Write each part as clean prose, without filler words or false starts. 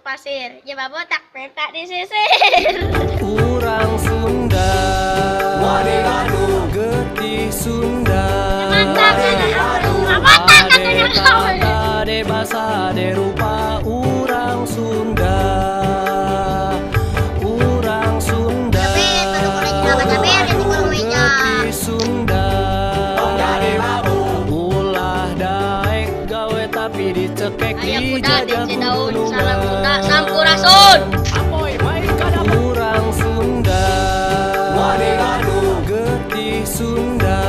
pasir. Ya babotak petak disisir. Urang Sunda, getih Sunda, Babotak katanya kau. ade basa de rupa urang Sunda, urang Sunda, getih Sunda, ulah daek gawe tapi dicekek Ayah di kuda jajah di daun gunungan. salam kuda sampurasun. Urang Sunda, getih Sunda,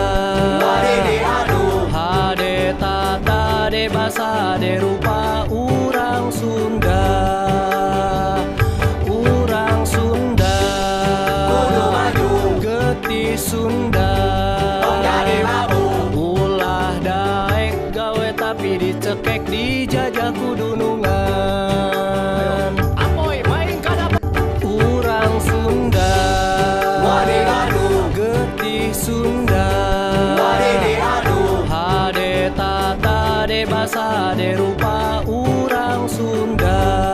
hade tata de basa de rupa urang Sunda, urang Sunda, getih Sunda, ulah daek gawe tapi dicekek di jajah kudunungan. Urang Sunda, getih Sunda, hade tata de basa de rupa urang Sunda.